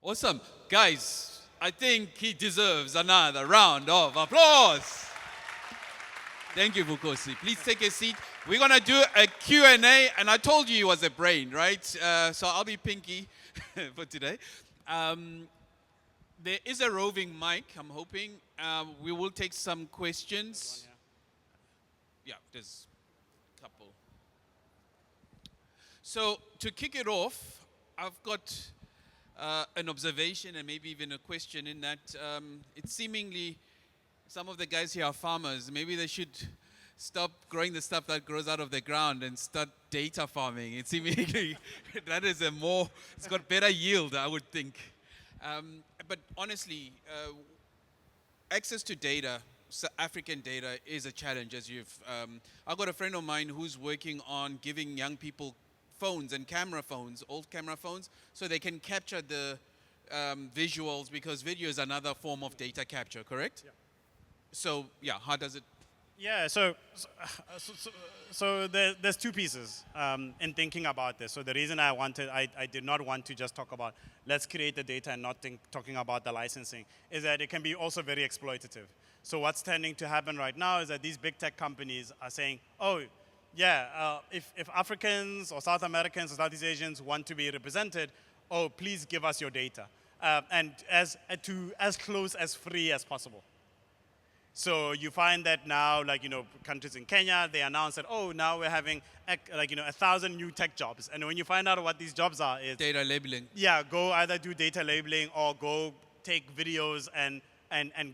Awesome. Guys, I think he deserves another round of applause. Thank you, Vukosi. Please take a seat. We're going to do a Q&A, and I told you he was a brain, right? So I'll be Pinky for today. There is a roving mic, I'm hoping. We will take some questions. Yeah, there's a couple. So to kick it off, I've got an observation and maybe even a question in that it's seemingly some of the guys here are farmers. Maybe they should stop growing the stuff that grows out of the ground and start data farming. It's seemingly that is it's got better yield, I would think. But honestly, access to data, African data, is a challenge. I've got a friend of mine who's working on giving young people phones and camera phones, old camera phones, so they can capture the visuals, because video is another form of data capture, correct? Yeah. So, yeah, how does it? Yeah, so there's two pieces in thinking about this. So the reason I did not want to just talk about let's create the data and not talking about the licensing is that it can be also very exploitative. So what's tending to happen right now is that these big tech companies are saying, oh, yeah, if Africans or South Americans or Southeast Asians want to be represented, oh, please give us your data. And as close as free as possible. So you find that now, countries in Kenya, they announce that, oh, now we're having 1,000 new tech jobs. And when you find out what these jobs are, it's Data labeling. Yeah, go either do data labeling or go take videos and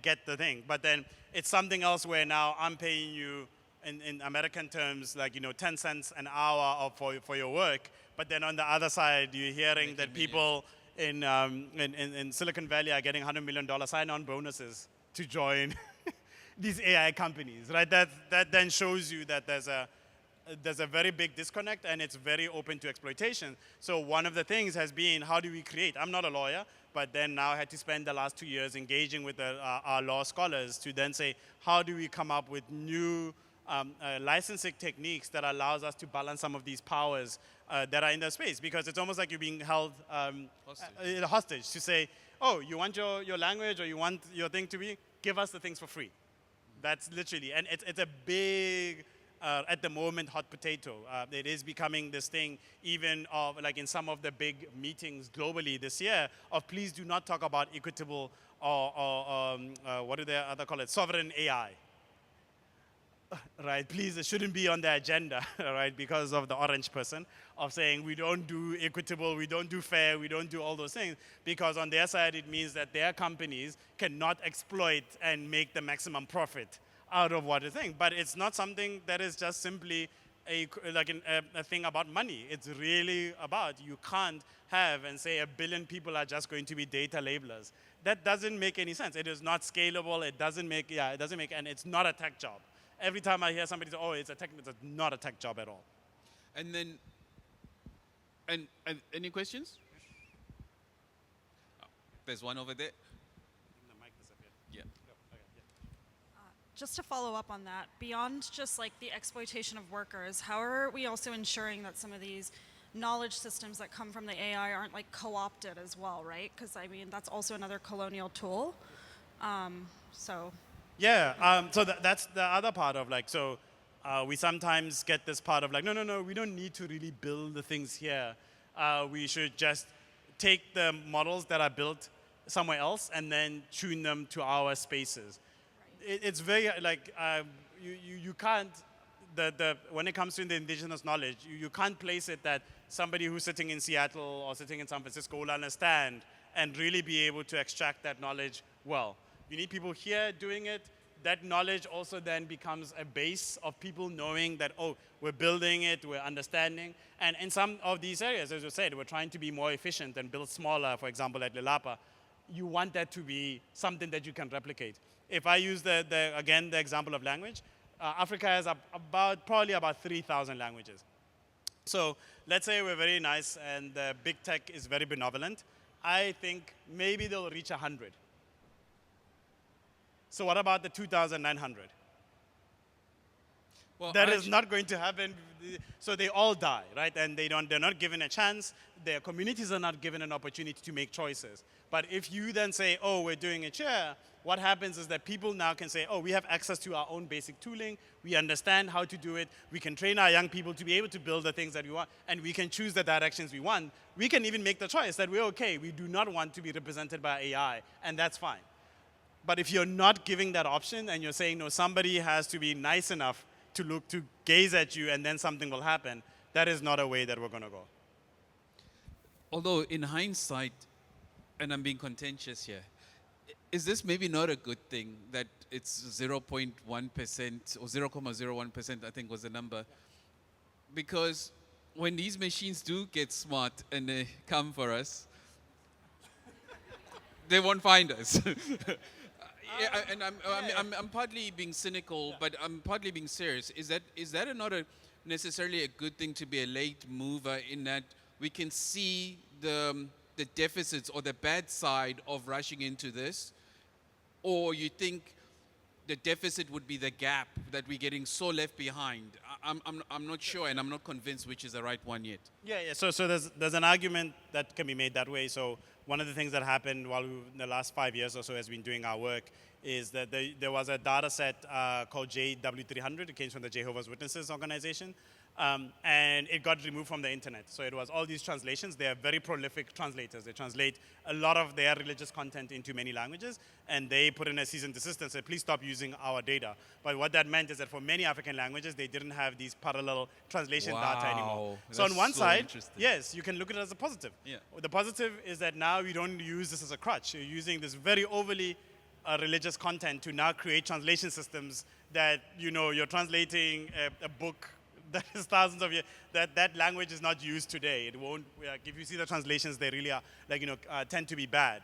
get the thing. But then it's something else where now I'm paying you in American terms, 10 cents an hour for your work. But then on the other side, you're hearing that people in Silicon Valley are getting $100 million sign-on bonuses to join these AI companies, right? That then shows you that there's a very big disconnect, and it's very open to exploitation. So one of the things has been, how do we create? I'm not a lawyer, but then now I had to spend the last 2 years engaging with our law scholars to then say, how do we come up with new licensing techniques that allows us to balance some of these powers that are in the space? Because it's almost like you're being held hostage to say, oh, you want your language or you want your thing to be, give us the things for free. That's literally, and it's a big, at the moment, hot potato. It is becoming this thing, even of in some of the big meetings globally this year, of please do not talk about equitable or what do they other call it, sovereign AI. Right, please, it shouldn't be on the agenda, right, because of the orange person, of saying we don't do equitable, we don't do fair, we don't do all those things, because on their side it means that their companies cannot exploit and make the maximum profit out of what is thing. But it's not something that is just simply a thing about money. It's really about, you can't have and say 1 billion people are just going to be data labelers. That doesn't make any sense. It is not scalable, it doesn't make, and it's not a tech job. Every time I hear somebody say, oh, it's not a tech job at all. And then, and any questions? Oh, there's one over there. The mic disappeared. Yeah. Just to follow up on that, beyond just the exploitation of workers, how are we also ensuring that some of these knowledge systems that come from the AI aren't co-opted as well, right? Because that's also another colonial tool. Yeah, so that's the other part of we sometimes get this part of no, we don't need to really build the things here. We should just take the models that are built somewhere else and then tune them to our spaces. Right. It's very, you can't, when it comes to the indigenous knowledge, you can't place it that somebody who's sitting in Seattle or sitting in San Francisco will understand and really be able to extract that knowledge well. You need people here doing it. That knowledge also then becomes a base of people knowing that, oh, we're building it, we're understanding. And in some of these areas, as you said, we're trying to be more efficient and build smaller, for example, at Lelapa. You want that to be something that you can replicate. If I use, again, the example of language, Africa has probably about 3,000 languages. So let's say we're very nice and big tech is very benevolent. I think maybe they'll reach 100. So what about the 2,900? Well, that is not going to happen So they all die, right? And they're not given a chance. Their communities are not given an opportunity to make choices. But if you then say, oh, we're doing it here, what happens is that people now can say, oh, we have access to our own basic tooling. We understand how to do it. We can train our young people to be able to build the things that we want, and we can choose the directions we want. We can even make the choice that we're okay. We do not want to be represented by AI, and that's fine. But if you're not giving that option and you're saying, no, somebody has to be nice enough to gaze at you and then something will happen, that is not a way that we're going to go. Although in hindsight, and I'm being contentious here, is this maybe not a good thing that it's 0.1% or 0.01%, I think was the number? Because when these machines do get smart and they come for us, they won't find us. Yeah, and I'm partly being cynical, but I'm partly being serious. Is that not necessarily a good thing to be a late mover in that we can see the deficits or the bad side of rushing into this? Or you think the deficit would be the gap that we're getting so left behind? I'm not sure, and I'm not convinced which is the right one yet. Yeah. So there's an argument that can be made that way. So one of the things that happened while in the last 5 years or so has been doing our work is that there was a data set called JW300. It came from the Jehovah's Witnesses organization. And it got removed from the internet. So it was all these translations. They are very prolific translators. They translate a lot of their religious content into many languages, and they put in a cease and desist and said, please stop using our data. But what that meant is that for many African languages, they didn't have these parallel translation data anymore. So on one side, yes, you can look at it as a positive. Yeah. The positive is that now you don't use this as a crutch. You're using this very overly religious content to now create translation systems that, you're translating a book that is thousands of years, that language is not used today. It won't, if you see the translations, they really are, tend to be bad.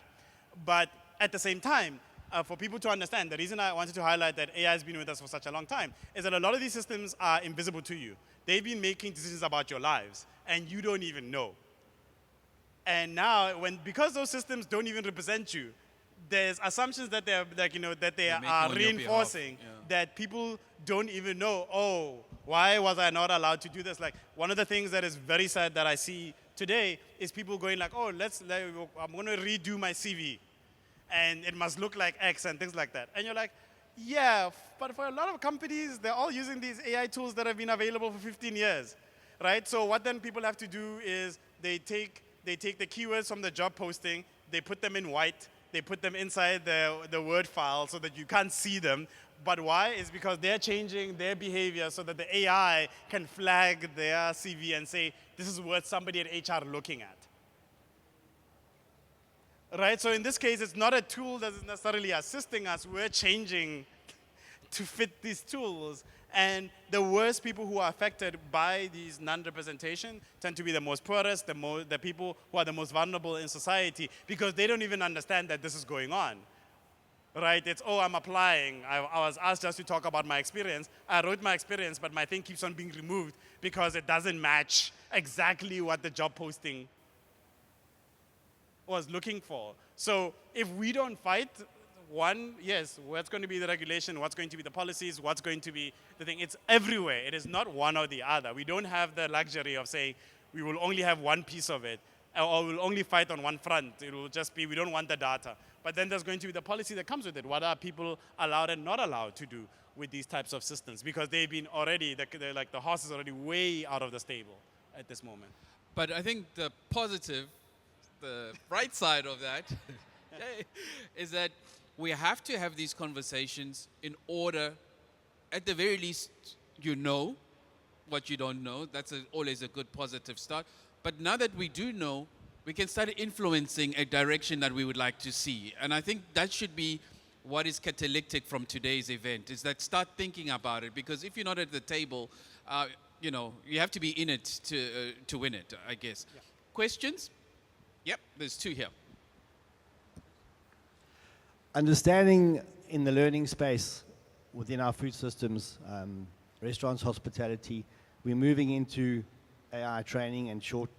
But at the same time, for people to understand, the reason I wanted to highlight that AI has been with us for such a long time is that a lot of these systems are invisible to you. They've been making decisions about your lives, and you don't even know. And now, because those systems don't even represent you, there's assumptions that they are reinforcing that people don't even know, oh, why was I not allowed to do this? Like, one of the things that is very sad that I see today is people going like, oh, I'm going to redo my CV, and it must look like X and things like that. And you're like, yeah, but for a lot of companies, they're all using these AI tools that have been available for 15 years, right? So what then people have to do is they take the keywords from the job posting, they put them in white, they put them inside the Word file so that you can't see them. But why? It's because they're changing their behavior so that the AI can flag their CV and say, this is worth somebody at HR looking at. Right? So in this case, it's not a tool that is necessarily assisting us. We're changing to fit these tools. And the worst people who are affected by these non-representation tend to be the most poorest, the people who are the most vulnerable in society, because they don't even understand that this is going on. Right? It's, oh, I'm applying. I was asked just to talk about my experience. I wrote my experience, but my thing keeps on being removed because it doesn't match exactly what the job posting was looking for. So if we don't fight, one, yes, what's going to be the regulation, what's going to be the policies, what's going to be the thing. It's everywhere. It is not one or the other. We don't have the luxury of saying we will only have one piece of it, or we'll only fight on one front. It will just be, we don't want the data. But then there's going to be the policy that comes with it. What are people allowed and not allowed to do with these types of systems? Because they've been already, the horse is already way out of the stable at this moment. But I think the positive, the bright side of that is that we have to have these conversations in order, at the very least, you know what you don't know. That's always a good positive start. But now that we do know, we can start influencing a direction that we would like to see. And I think that should be what is catalytic from today's event, is that start thinking about it. Because if you're not at the table, you have to be in it to win it, I guess. Yeah. Questions? Yep, there's two here. Understanding in the learning space within our food systems, restaurants, hospitality, we're moving into AI training and short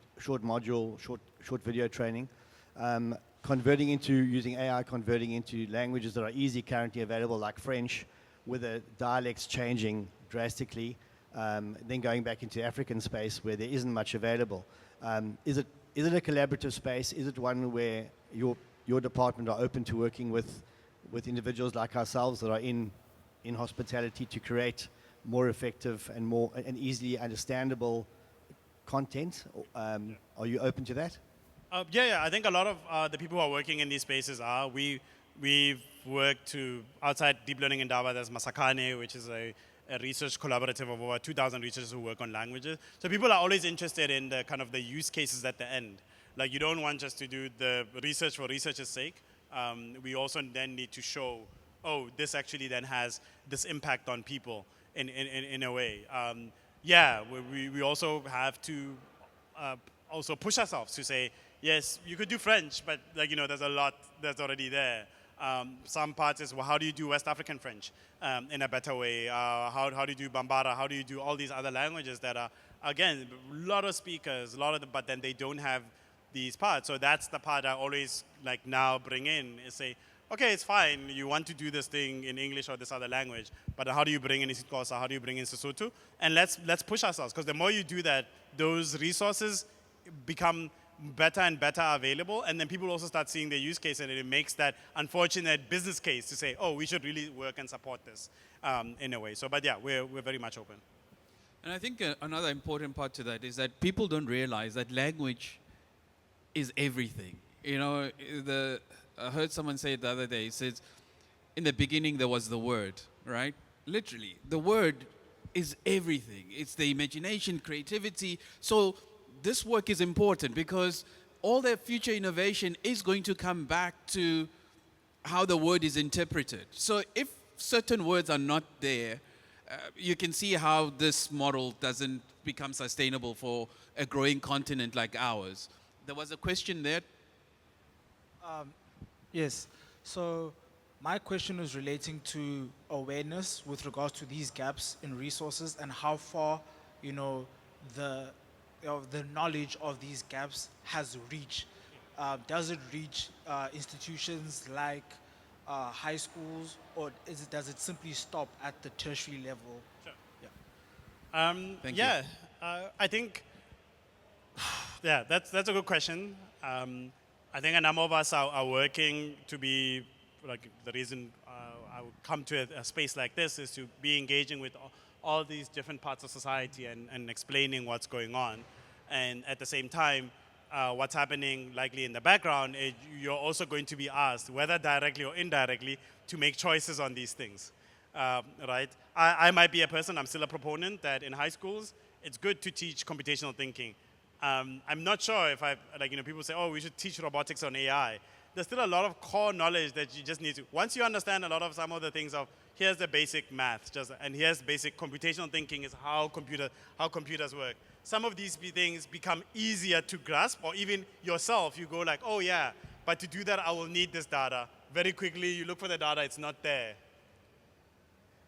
video training, using AI, converting into languages that are easy currently available, like French, with the dialects changing drastically. then going back into African space where there isn't much available. Is it a collaborative space? Is it one where your department are open to working with individuals like ourselves that are in hospitality to create more effective and easily understandable content? Are you open to that? Yeah. I think a lot of the people who are working in these spaces are. We've worked to, outside Deep Learning Indaba, there's Masakane, which is a research collaborative of over 2,000 researchers who work on languages. So people are always interested in the kind of the use cases at the end. Like you don't want just to do the research for research's sake. We also then need to show, this actually then has this impact on people in a way. We also have to also push ourselves to say, yes, you could do French, but there's a lot that's already there. Some parts is, well, how do you do West African French in a better way? How do you do Bambara? How do you do all these other languages that are, again, a lot of speakers, but then they don't have these parts. So that's the part I always now bring in is say, okay, it's fine. You want to do this thing in English or this other language, but how do you bring in isiXhosa? How do you bring in Sesotho? And let's push ourselves, because the more you do that, those resources become better and better available, and then people also start seeing the use case, and it makes that unfortunate business case to say, we should really work and support this in a way. So, but yeah, we're very much open. And I think another important part to that is that people don't realize that language is everything. I heard someone say it the other day. He says, in the beginning there was the word, right? Literally, the word is everything. It's the imagination, creativity. So this work is important because all their future innovation is going to come back to how the word is interpreted. So if certain words are not there, you can see how this model doesn't become sustainable for a growing continent like ours. There was a question there. Yes. So my question was relating to awareness with regards to these gaps in resources and how far, the knowledge of these gaps has reached. Does it reach institutions like high schools, or does it simply stop at the tertiary level? Sure. Yeah. Thank you. I think, that's a good question. I think a number of us are working to be, the reason I would come to a space like this is to be engaging with all these different parts of society and explaining what's going on. And at the same time, what's happening likely in the background is you're also going to be asked, whether directly or indirectly, to make choices on these things, right? I might be a person, I'm still a proponent that in high schools, it's good to teach computational thinking. I'm not sure if people say, we should teach robotics on AI. There's still a lot of core knowledge that you just need to, once you understand a lot of some of the things of, here's the basic math, and here's basic computational thinking is how computers work. Some of these things become easier to grasp, or even yourself, you go like, but to do that, I will need this data. Very quickly, you look for the data, it's not there.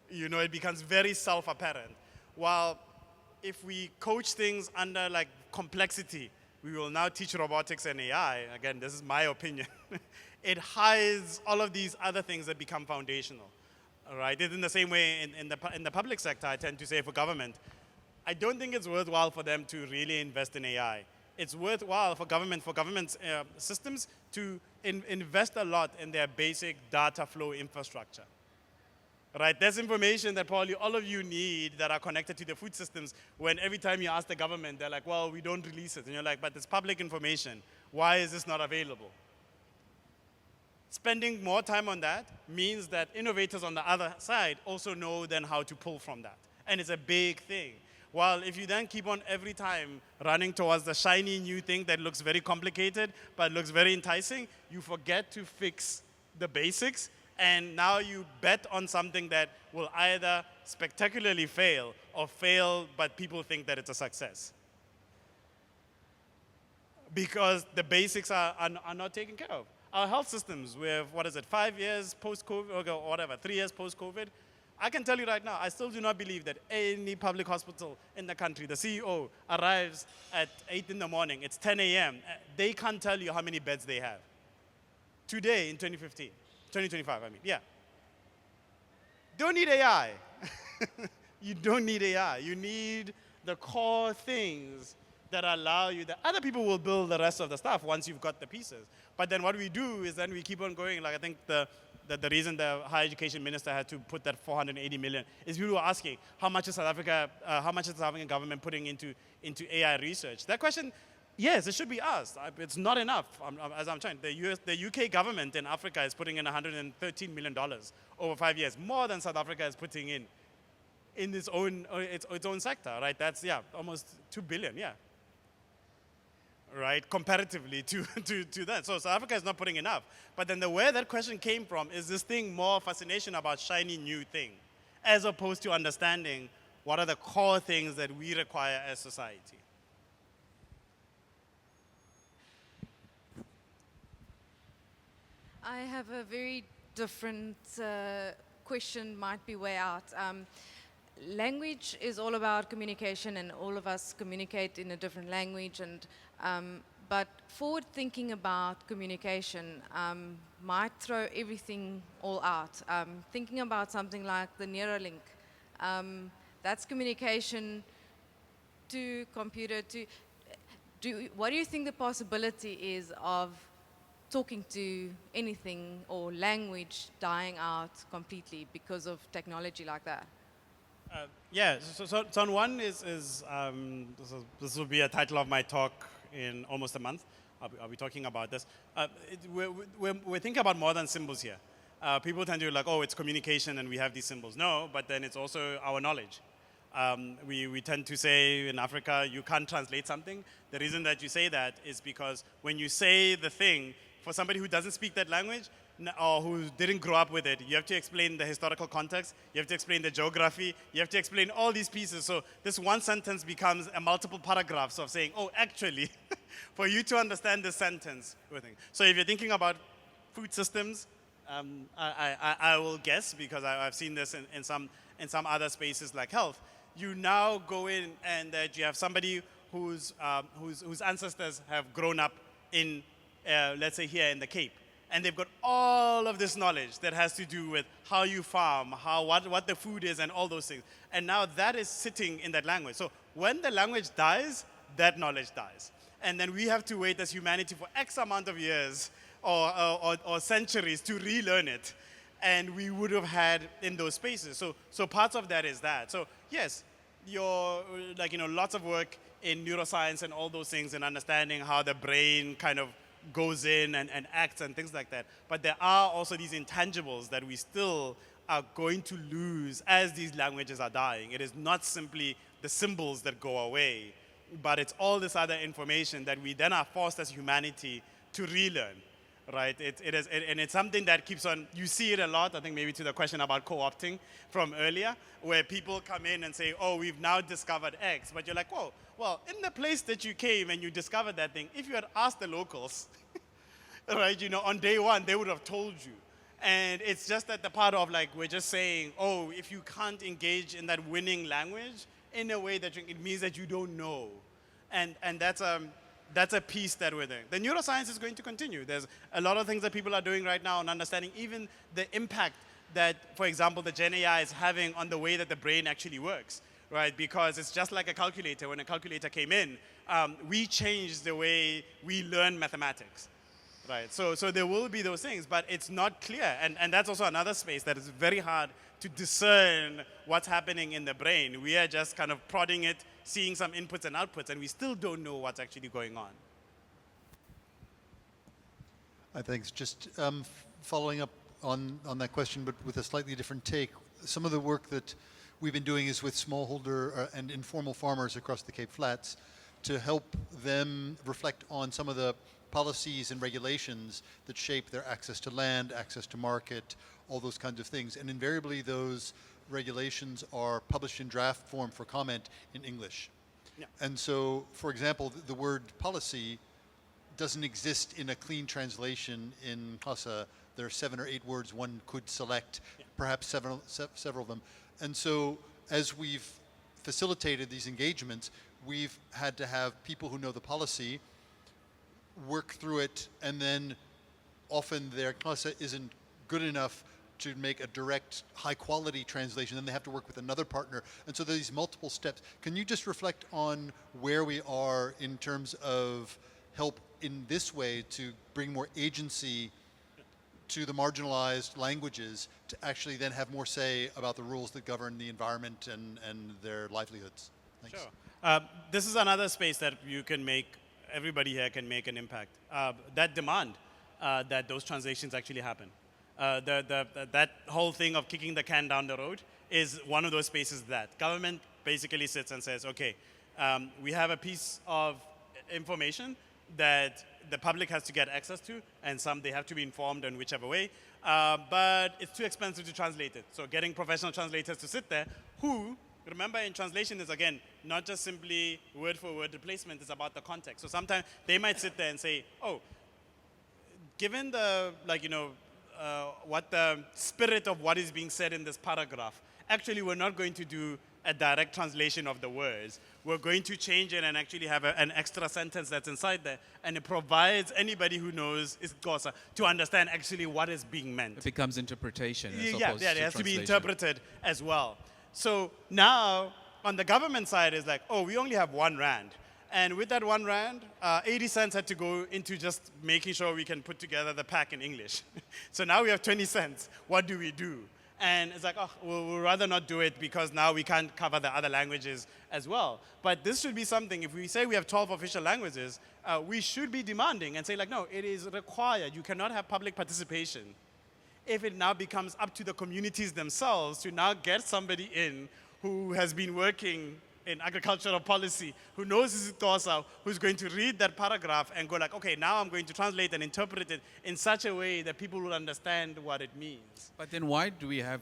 It becomes very self-apparent. While if we coach things under complexity, we will now teach robotics and AI. Again, this is my opinion. It hides all of these other things that become foundational. All right? It's in the same way in the public sector, I tend to say for government, I don't think it's worthwhile for them to really invest in AI. It's worthwhile for government systems to invest a lot in their basic data flow infrastructure. Right? There's information that probably all of you need that are connected to the food systems, when every time you ask the government, they're like, well, we don't release it. And you're like, but it's public information. Why is this not available? Spending more time on that means that innovators on the other side also know then how to pull from that. And it's a big thing. While if you then keep on every time running towards the shiny new thing that looks very complicated but looks very enticing, you forget to fix the basics, and now you bet on something that will either spectacularly fail or fail but people think that it's a success. Because the basics are not taken care of. Our health systems, we have, 5 years post-COVID, or whatever, 3 years post-COVID, I can tell you right now, I still do not believe that any public hospital in the country, the CEO arrives at 8 in the morning, it's 10 a.m., they can't tell you how many beds they have. Today, in 2025, yeah. Don't need AI. You don't need AI. You need the core things that allow you, that other people will build the rest of the stuff once you've got the pieces. But then what we do is then we keep on going. Like I think the reason the higher education minister had to put that 480 million is people were asking, how much is South African government putting into AI research? That question, yes, it should be asked. It's not enough, as I'm trying. The UK government in Africa is putting in $113 million over 5 years, more than South Africa is putting in its own sector, right? That's, almost 2 billion, right, comparatively to that. So South Africa is not putting enough. But then where that question came from is this thing more fascination about shiny new thing, as opposed to understanding what are the core things that we require as society. I have a very different question, might be way out. Language is all about communication, and all of us communicate in a different language. But forward thinking about communication might throw everything all out. Thinking about something like the Neuralink, that's communication to computer. What do you think the possibility is of talking to anything or language dying out completely because of technology like that? So on one is this will be a title of my talk in almost a month. I'll be talking about this. We're thinking about more than symbols here. People tend to like, oh, it's communication and we have these symbols. No, but then it's also our knowledge. We tend to say in Africa, you can't translate something. The reason that you say that is because when you say the thing, for somebody who doesn't speak that language, or who didn't grow up with it, you have to explain the historical context, you have to explain the geography, you have to explain all these pieces. So this one sentence becomes a multiple paragraphs of saying, oh, actually, for you to understand this sentence. So if you're thinking about food systems, I will guess, because I've seen this in some other spaces like health, you now go in and that you have somebody whose ancestors have grown up in, let's say here in the Cape. And they've got all of this knowledge that has to do with how you farm, what the food is, and all those things. And now that is sitting in that language. So when the language dies, that knowledge dies. And then we have to wait as humanity for X amount of years or centuries to relearn it. And we would have had in those spaces. So parts of that is that. So yes, lots of work in neuroscience and all those things and understanding how the brain kind of goes in and acts and things like that. But there are also these intangibles that we still are going to lose as these languages are dying. It is not simply the symbols that go away, but it's all this other information that we then are forced as humanity to relearn, right? And it's something that keeps on, you see it a lot, I think maybe to the question about co-opting from earlier, where people come in and say, oh, we've now discovered X, but you're like, whoa, well, in the place that you came and you discovered that thing, if you had asked the locals, right, on day one, they would have told you. And it's just that the part of like, we're just saying, oh, if you can't engage in that winning language in a way that it means that you don't know. And that's a piece that we're doing. The neuroscience is going to continue. There's a lot of things that people are doing right now on understanding even the impact that, for example, the Gen AI is having on the way that the brain actually works. Right, because it's just like a calculator. When a calculator came in, we changed the way we learn mathematics, right? So there will be those things, but it's not clear. And that's also another space that is very hard to discern what's happening in the brain. We are just kind of prodding it, seeing some inputs and outputs, and we still don't know what's actually going on. Thanks. Just following up on that question, but with a slightly different take. Some of the work that we've been doing is with smallholder and informal farmers across the Cape Flats to help them reflect on some of the policies and regulations that shape their access to land, access to market, all those kinds of things. And invariably those regulations are published in draft form for comment in English. Yeah. And so, for example, the word policy doesn't exist in a clean translation in Xhosa. There are 7 or 8 words one could select, perhaps several of them. And so as we've facilitated these engagements, we've had to have people who know the policy work through it, and then often their Xhosa isn't good enough to make a direct, high-quality translation. Then they have to work with another partner. And so there's these multiple steps. Can you just reflect on where we are in terms of help in this way to bring more agency to the marginalized languages to actually then have more say about the rules that govern the environment and their livelihoods? Thanks. Sure. This is another space that you can make, everybody here can make an impact. That demand that those translations actually happen. That whole thing of kicking the can down the road is one of those spaces that government basically sits and says, okay, we have a piece of information that the public has to get access to, and some they have to be informed in whichever way, but it's too expensive to translate it. So getting professional translators to sit there who, remember in translation is again, not just simply word for word replacement, it's about the context. So sometimes they might sit there and say, oh, given the, what the spirit of what is being said in this paragraph, actually we're not going to do a direct translation of the words. We're going to change it and actually have an extra sentence that's inside there, and it provides anybody who knows Xhosa to understand actually what is being meant. It becomes interpretation as Yeah, opposed it to has to be translation. interpreted as well. So now, on the government side, is like, oh, we only have 1 rand. And with that 1 rand, 80 cents had to go into just making sure we can put together the pack in English. So now we have 20 cents. What do we do? And it's like, oh, we'll rather not do it because now we can't cover the other languages as well. But this should be something, if we say we have 12 official languages, we should be demanding and say like, no, it is required. You cannot have public participation if it now becomes up to the communities themselves to now get somebody in who has been working in agricultural policy, who knows his Xhosa, who's going to read that paragraph and go like, okay, now I'm going to translate and interpret it in such a way that people will understand what it means. But then why do we have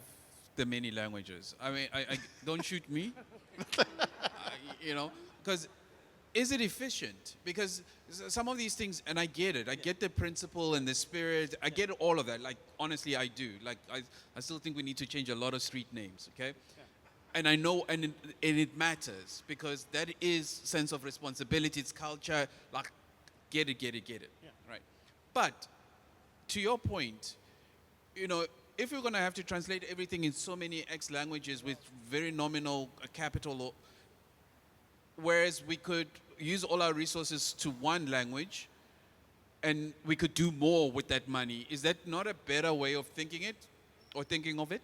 the many languages? I mean, I don't shoot me. Because is it efficient? Because some of these things, and I get it. I get the principle and the spirit. I get all of that. Like, honestly, I do. Like, I still think we need to change a lot of street names, okay? And I know, and it matters because that is sense of responsibility. It's culture. Like, get it. Yeah. Right. But to your point, if we're going to have to translate everything in so many X languages with very nominal capital, whereas we could use all our resources to one language, and we could do more with that money. Is that not a better way of thinking it, or thinking of it?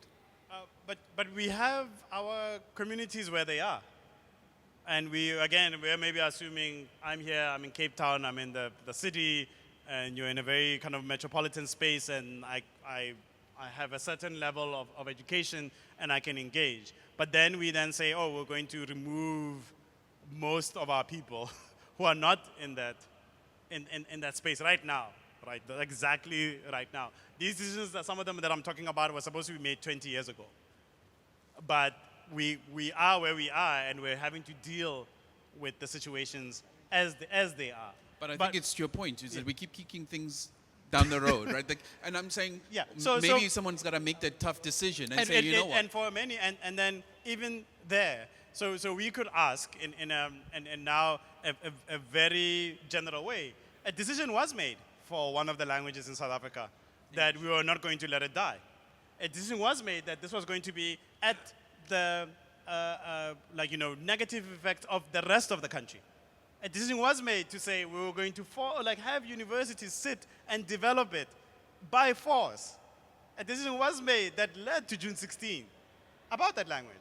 But we have our communities where they are. And we're maybe assuming I'm here, I'm in Cape Town, I'm in the city, and you're in a very kind of metropolitan space, and I have a certain level of education, and I can engage. But then we then say, oh, we're going to remove most of our people who are not in that space right now. Right, exactly right now. These decisions, some of them that I'm talking about, were supposed to be made 20 years ago. But we are where we are, and we're having to deal with the situations as they are. But I think it's to your point, is that we keep kicking things down the road, right? And I'm saying, maybe someone's got to make that tough decision and say, you know what? And for many, and then even there, so we could ask in now a very general way, a decision was made for one of the languages in South Africa that we were not going to let it die. A decision was made that this was going to be at the negative effect of the rest of the country. A decision was made to say we were going to have universities sit and develop it by force. A decision was made that led to June 16 about that language.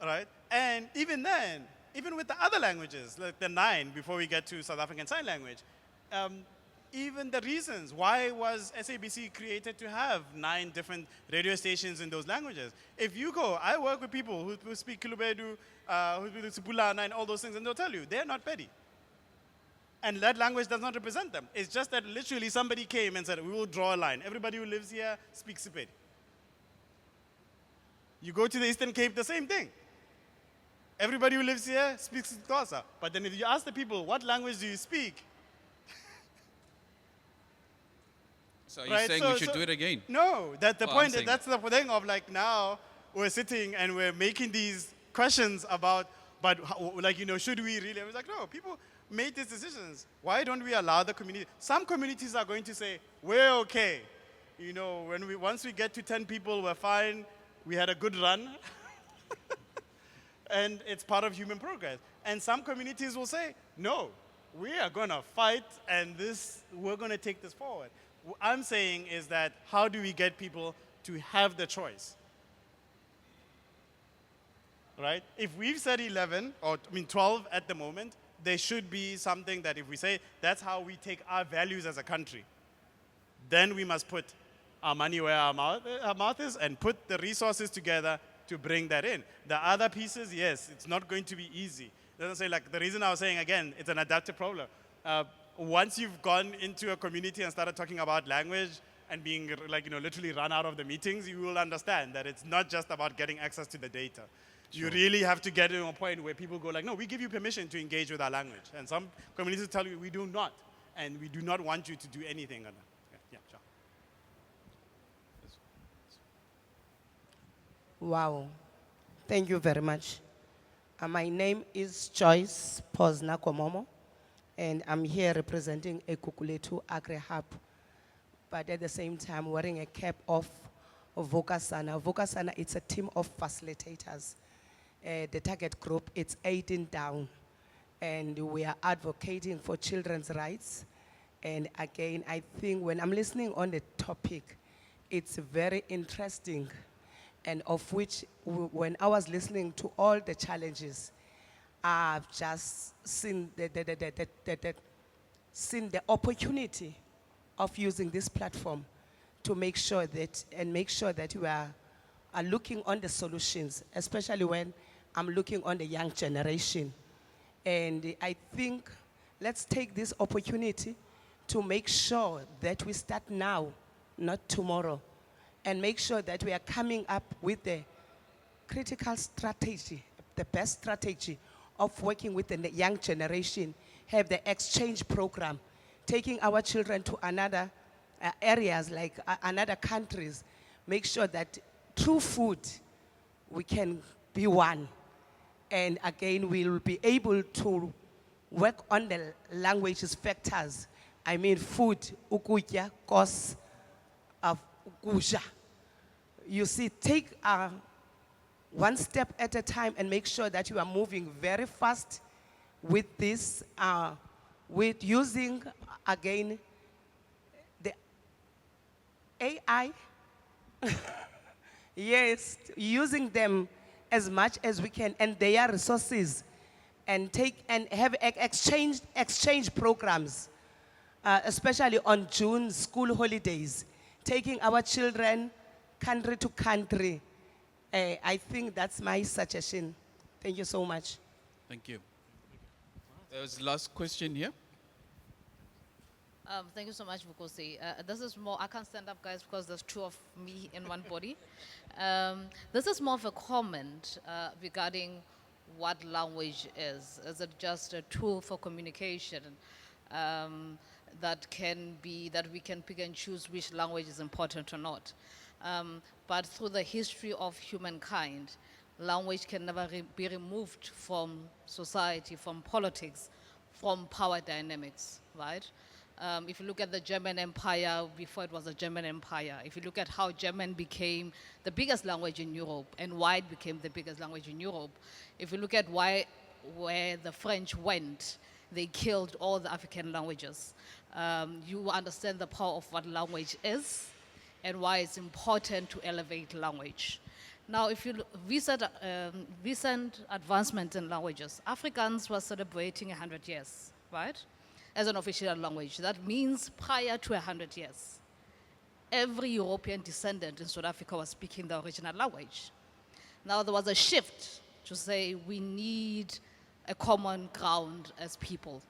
All right? And even then, even with the other languages, like the 9, before we get to South African Sign Language, even the reasons why was SABC created to have 9 different radio stations in those languages. If you go, I work with people who speak Kilubedu, who speak Sipulana and all those things, and they'll tell you, they're not Pedi. And that language does not represent them. It's just that literally somebody came and said, we will draw a line. Everybody who lives here speaks Sepedi. You go to the Eastern Cape, the same thing. Everybody who lives here speaks Xhosa. But then if you ask the people, what language do you speak? So you're saying we should do it again? No, that's the point. That's the thing of like now we're sitting and we're making these questions about, but should we really? I was like, no, people made these decisions. Why don't we allow the community? Some communities are going to say, we're okay You know, once we get to 10 people, we're fine. We had a good run. And it's part of human progress. And some communities will say, no, we are going to fight and we're going to take this forward. What I'm saying is that how do we get people to have the choice? Right? If we've said 11, 12 at the moment, there should be something that if we say that's how we take our values as a country, then we must put our money where our mouth is and put the resources together to bring that in. The other pieces, yes, it's not going to be easy. It doesn't say, like, the reason I was saying, again, it's an adaptive problem. Once you've gone into a community and started talking about language and being, like, literally run out of the meetings, you will understand that it's not just about getting access to the data. Sure. You really have to get to a point where people go like, no, we give you permission to engage with our language. And some communities tell you, we do not. And we do not want you to do anything on that. Yeah, sure. Wow. Thank you very much. My name is Joyce Posna Komomo, and I'm here representing a Kukuletu Agri Hub, but at the same time wearing a cap of Vukasana. Vukasana, it's a team of facilitators. The target group, it's 18 down, and we are advocating for children's rights. And again, I think when I'm listening on the topic, it's very interesting, and of which, when I was listening to all the challenges, I've just seen seen the opportunity of using this platform to make sure that we are looking on the solutions, especially when I'm looking on the young generation. And I think let's take this opportunity to make sure that we start now, not tomorrow, and make sure that we are coming up with the critical strategy, the best strategy of working with the young generation, have the exchange program, taking our children to another areas like another countries, make sure that through food we can be one. And again, we'll be able to work on the languages factors. I mean food, ukutya, cost of ukudla. You see, take one step at a time and make sure that you are moving very fast with this, with using, again, the AI. Yes, using them as much as we can and their resources, and take and have exchange programs, especially on June school holidays, taking our children country to country. I think that's my suggestion. Thank you so much. Thank you. There was the last question here. Thank you so much, Vukosi. This is more, I can't stand up, guys, because there's two of me in one body. This is more of a comment regarding what language is. Is it just a tool for communication that we can pick and choose which language is important or not? But through the history of humankind, language can never be removed from society, from politics, from power dynamics, right? If you look at the German Empire, before it was the German Empire, if you look at how German became the biggest language in Europe and why it became the biggest language in Europe, if you look at where the French went, they killed all the African languages. You understand the power of what language is and why it's important to elevate language. Now, if you recent advancement in languages, Afrikaans was celebrating 100 years, right? As an official language. That means prior to 100 years, every European descendant in South Africa was speaking the original language. Now there was a shift to say we need a common ground as people,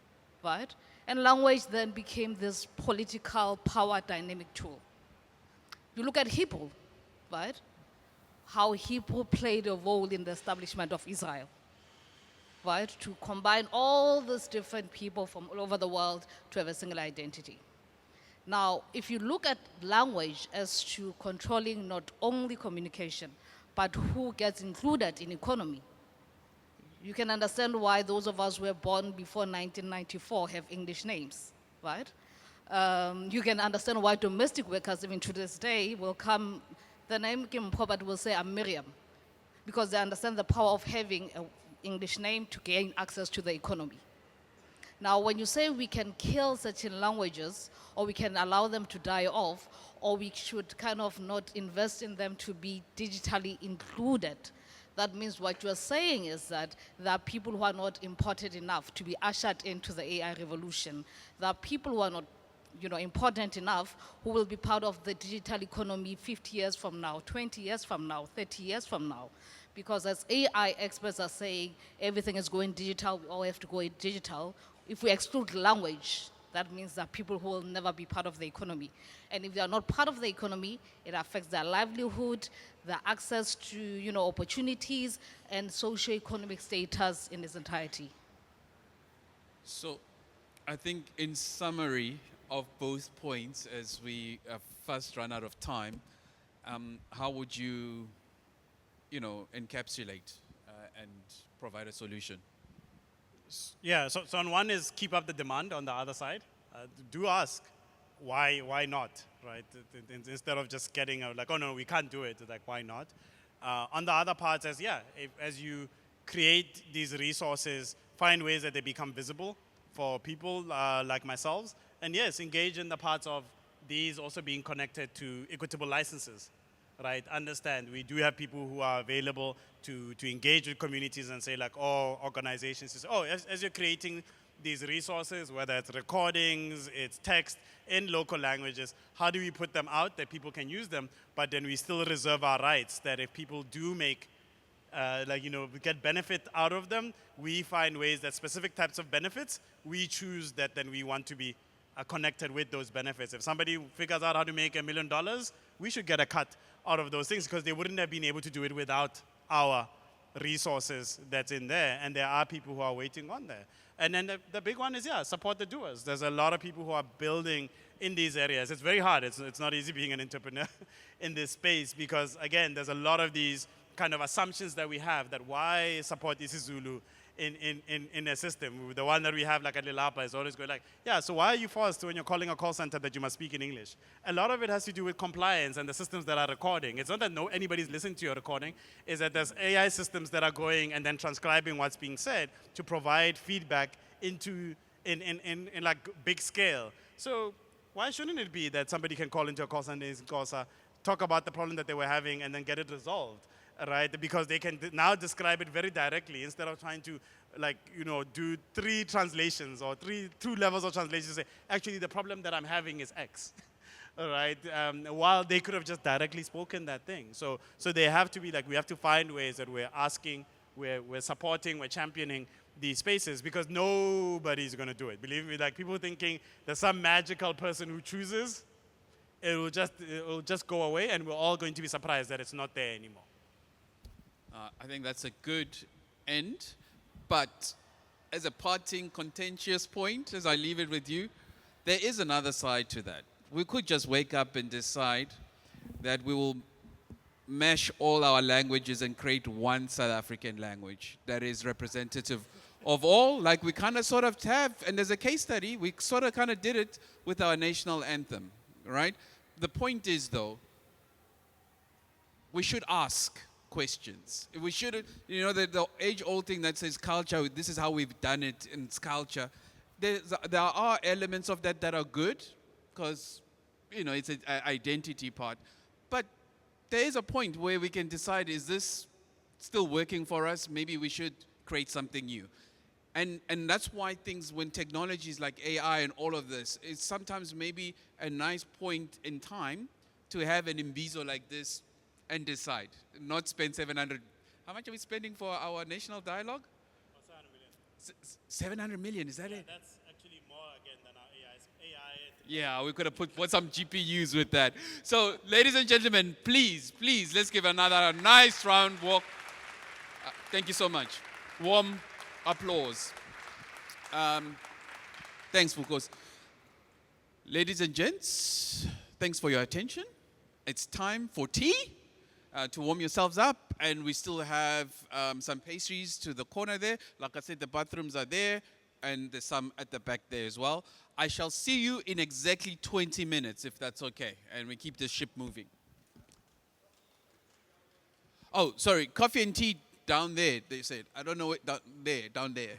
right? And language then became this political power dynamic tool. You look at Hebrew, right? How Hebrew played a role in the establishment of Israel. Right, to combine all these different people from all over the world to have a single identity. Now, if you look at language as to controlling not only communication, but who gets included in economy, you can understand why those of us who were born before 1994 have English names, right? You can understand why domestic workers, even to this day, will come, the name Kim Pobat will say, I'm Miriam, because they understand the power of having an English name to gain access to the economy. Now, when you say we can kill certain languages, or we can allow them to die off, or we should kind of not invest in them to be digitally included, that means what you're saying is that there are people who are not important enough to be ushered into the AI revolution. There are people who are not, important enough who will be part of the digital economy 50 years from now, 20 years from now, 30 years from now. Because as AI experts are saying, everything is going digital, we all have to go digital. If we exclude language, that means that people who will never be part of the economy. And if they are not part of the economy, it affects their livelihood, their access to, opportunities, and socio-economic status in its entirety. So, I think in summary of both points, as we first run out of time, how would you, encapsulate and provide a solution? Yeah, so on one is keep up the demand. On the other side, do ask why not, right? Instead of just getting like, oh no, we can't do it, like why not? On the other part says, as you create these resources, find ways that they become visible for people like myself, and yes, engage in the parts of these also being connected to equitable licenses, right? Understand we do have people who are available to engage with communities and say like, oh, organizations, as you're creating these resources, whether it's recordings, it's text in local languages, how do we put them out that people can use them, but then we still reserve our rights that if people do make, get benefit out of them, we find ways that specific types of benefits, we choose that then we want to be connected with those benefits. If somebody figures out how to make $1 million, we should get a cut out of those things because they wouldn't have been able to do it without our resources that's in there. And there are people who are waiting on there. And then the big one is, support the doers. There's a lot of people who are building in these areas. It's very hard. It's not easy being an entrepreneur in this space because, again, there's a lot of these kind of assumptions that we have that why support isiZulu in a system. The one that we have like at Lilapa is always going like, so why are you forced when you're calling a call center that you must speak in English? A lot of it has to do with compliance and the systems that are recording. It's not that anybody's listening to your recording, it's that there's AI systems that are going and then transcribing what's being said to provide feedback into in like big scale. So why shouldn't it be that somebody can call into a call center in Xhosa, talk about the problem that they were having and then get it resolved? Right, because they can now describe it very directly instead of trying to, do 3 translations or 2 levels of translation. Say, actually, the problem that I'm having is X. All right, while they could have just directly spoken that thing. So they have to be like, we have to find ways that we're asking, we're supporting, we're championing these spaces because nobody's going to do it. Believe me, like people thinking there's some magical person who chooses, it will just go away, and we're all going to be surprised that it's not there anymore. I think that's a good end, but as a parting contentious point, as I leave it with you, there is another side to that. We could just wake up and decide that we will mash all our languages and create one South African language that is representative of all, like we kind of sort of have, and there's a case study, we sort of kind of did it with our national anthem, right? The point is though, we should ask questions. We should, the age-old thing that says culture, this is how we've done it in culture. There are elements of that are good because, it's an identity part. But there is a point where we can decide, is this still working for us? Maybe we should create something new. And that's why things, when technologies like AI and all of this, it's sometimes maybe a nice point in time to have an Imbizo like this and decide, not spend 700. How much are we spending for our national dialogue? 700 million, is that it? That's actually more again than our AI. Yeah, we could have put some GPUs with that. So, ladies and gentlemen, please, let's give another nice round walk. Thank you so much. Warm applause. Thanks, Vukosi. Ladies and gents, thanks for your attention. It's time for tea. To warm yourselves up, and we still have some pastries to the corner there. Like I said, the bathrooms are there. and there's some at the back there as well. I shall see you in exactly 20 minutes, if that's okay, and we keep this ship moving. Oh, sorry, coffee and tea down there, they said. I don't know, down there.